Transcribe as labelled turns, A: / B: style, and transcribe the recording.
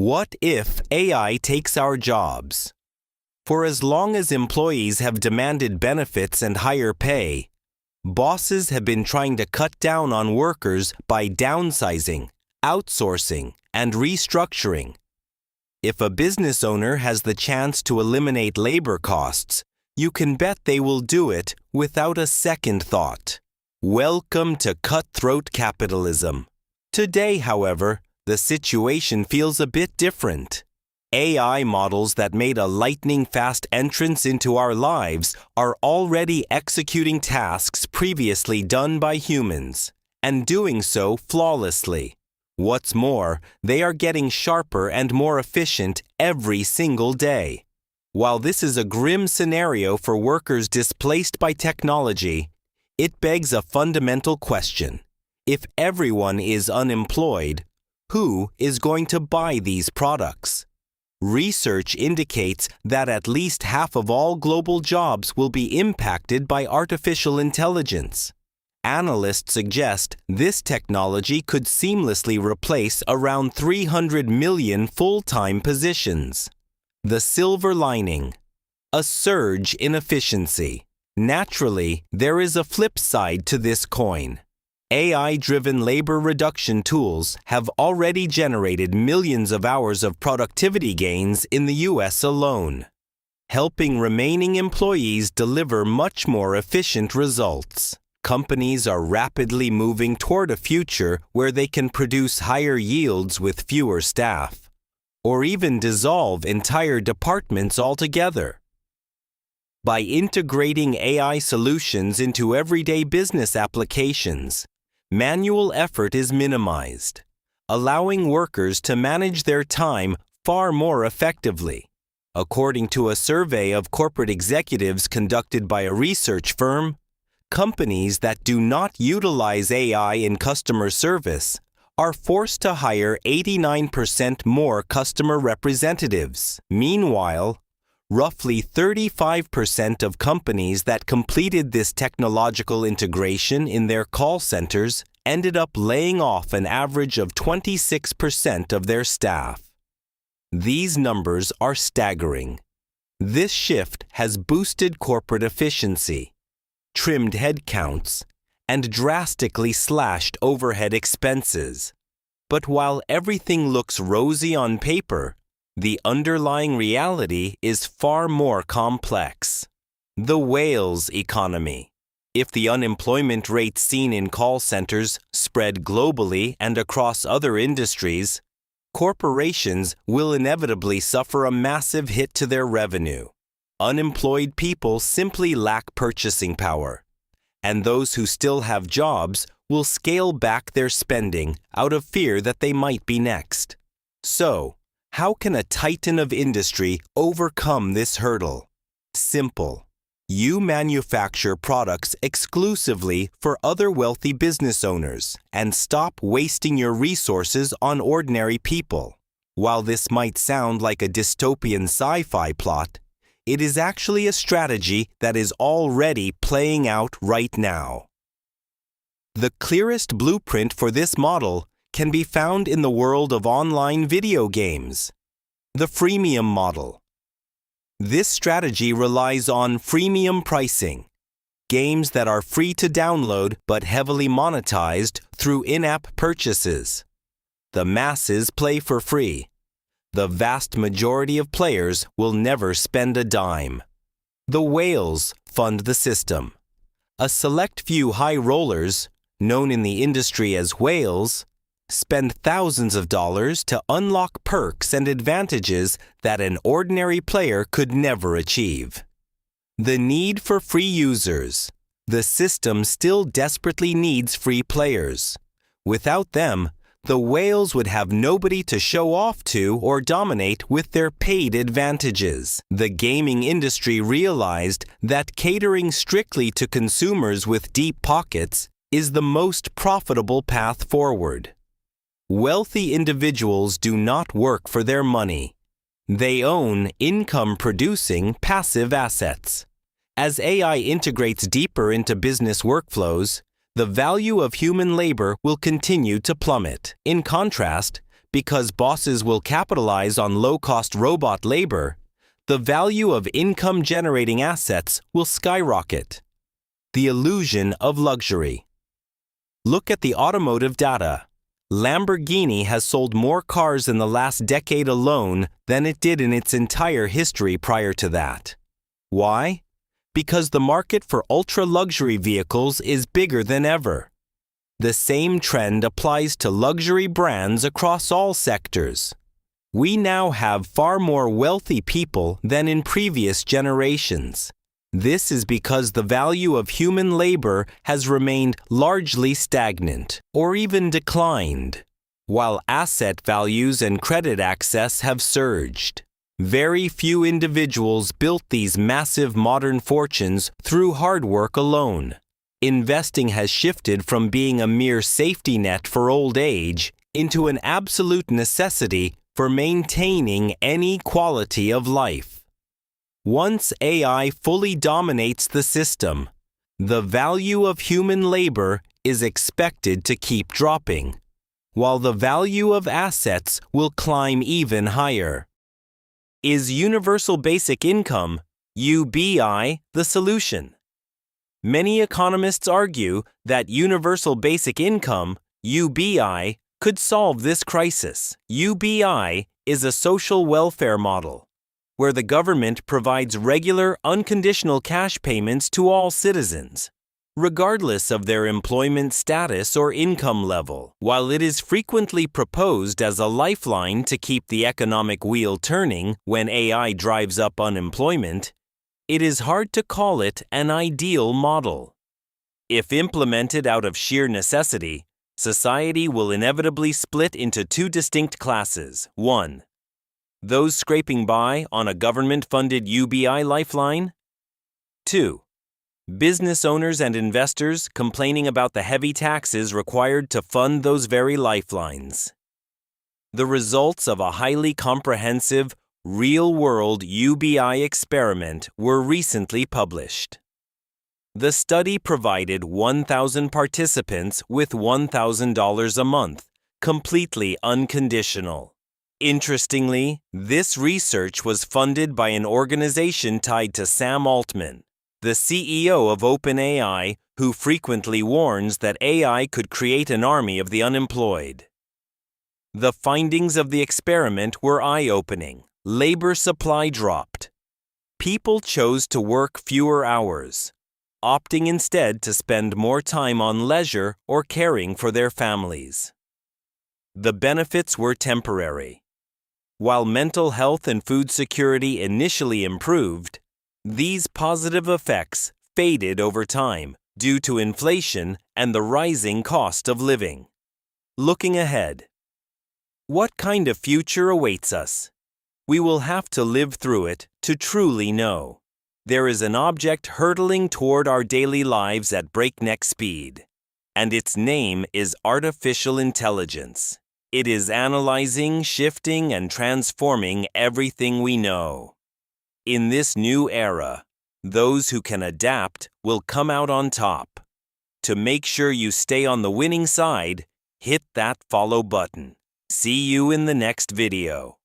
A: What if AI takes our jobs? For as long as employees have demanded benefits and higher pay, bosses have been trying to cut down on workers by downsizing, outsourcing, and restructuring. If a business owner has the chance to eliminate labor costs, you can bet they will do it without a second thought. Welcome to cutthroat capitalism. Today, however, the situation feels a bit different. AI models that made a lightning-fast entrance into our lives are already executing tasks previously done by humans, and doing so flawlessly. What's more, they are getting sharper and more efficient every single day. While this is a grim scenario for workers displaced by technology, it begs a fundamental question. If everyone is unemployed, who is going to buy these products? Research indicates that at least half of all global jobs will be impacted by artificial intelligence. Analysts suggest this technology could seamlessly replace around 300 million full-time positions. The silver lining: a surge in efficiency. Naturally, there is a flip side to this coin. AI-driven labor reduction tools have already generated millions of hours of productivity gains in the US alone, helping remaining employees deliver much more efficient results. Companies are rapidly moving toward a future where they can produce higher yields with fewer staff, or even dissolve entire departments altogether. By integrating AI solutions into everyday business applications, manual effort is minimized, allowing workers to manage their time far more effectively. According to a survey of corporate executives conducted by a research firm, companies that do not utilize AI in customer service are forced to hire 89% more customer representatives. Meanwhile, roughly 35% of companies that completed this technological integration in their call centers ended up laying off an average of 26% of their staff. These numbers are staggering. This shift has boosted corporate efficiency, trimmed headcounts, and drastically slashed overhead expenses. But while everything looks rosy on paper, the underlying reality is far more complex. The whales economy. If the unemployment rate seen in call centers spread globally and across other industries, corporations will inevitably suffer a massive hit to their revenue. Unemployed people simply lack purchasing power, and those who still have jobs will scale back their spending out of fear that they might be next. So, how can a titan of industry overcome this hurdle? Simple. You manufacture products exclusively for other wealthy business owners and stop wasting your resources on ordinary people. While this might sound like a dystopian sci-fi plot, it is actually a strategy that is already playing out right now. The clearest blueprint for this model can be found in the world of online video games. The freemium model. This strategy relies on freemium pricing, games that are free to download but heavily monetized through in-app purchases. The masses play for free. The vast majority of players will never spend a dime. The whales fund the system. A select few high rollers, known in the industry as whales, spend thousands of dollars to unlock perks and advantages that an ordinary player could never achieve. The need for free users. The system still desperately needs free players. Without them, the whales would have nobody to show off to or dominate with their paid advantages. The gaming industry realized that catering strictly to consumers with deep pockets is the most profitable path forward. Wealthy individuals do not work for their money. They own income-producing passive assets. As AI integrates deeper into business workflows, the value of human labor will continue to plummet. In contrast, because bosses will capitalize on low-cost robot labor, the value of income-generating assets will skyrocket. The illusion of luxury. Look at the automotive data. Lamborghini has sold more cars in the last decade alone than it did in its entire history prior to that. Why? Because the market for ultra-luxury vehicles is bigger than ever. The same trend applies to luxury brands across all sectors. We now have far more wealthy people than in previous generations. This is because the value of human labor has remained largely stagnant or even declined, while asset values and credit access have surged. Very few individuals built these massive modern fortunes through hard work alone. Investing has shifted from being a mere safety net for old age into an absolute necessity for maintaining any quality of life. Once AI fully dominates the system, the value of human labor is expected to keep dropping, while the value of assets will climb even higher. Is Universal Basic Income, UBI, the solution? Many economists argue that Universal Basic Income, UBI, could solve this crisis. UBI is a social welfare model, where the government provides regular, unconditional cash payments to all citizens, regardless of their employment status or income level. While it is frequently proposed as a lifeline to keep the economic wheel turning when AI drives up unemployment, it is hard to call it an ideal model. If implemented out of sheer necessity, society will inevitably split into two distinct classes. 1. Those scraping by on a government-funded UBI lifeline. 2. Business owners and investors complaining about the heavy taxes required to fund those very lifelines. The results of a highly comprehensive, real-world UBI experiment were recently published. The study provided 1,000 participants with $1,000 a month, completely unconditional. Interestingly, this research was funded by an organization tied to Sam Altman, the CEO of OpenAI, who frequently warns that AI could create an army of the unemployed. The findings of the experiment were eye-opening. Labor supply dropped. People chose to work fewer hours, opting instead to spend more time on leisure or caring for their families. The benefits were temporary. While mental health and food security initially improved, these positive effects faded over time due to inflation and the rising cost of living. Looking ahead, what kind of future awaits us? We will have to live through it to truly know. There is an object hurtling toward our daily lives at breakneck speed, and its name is artificial intelligence. It is analyzing, shifting, and transforming everything we know. In this new era, those who can adapt will come out on top. To make sure you stay on the winning side, hit that follow button. See you in the next video.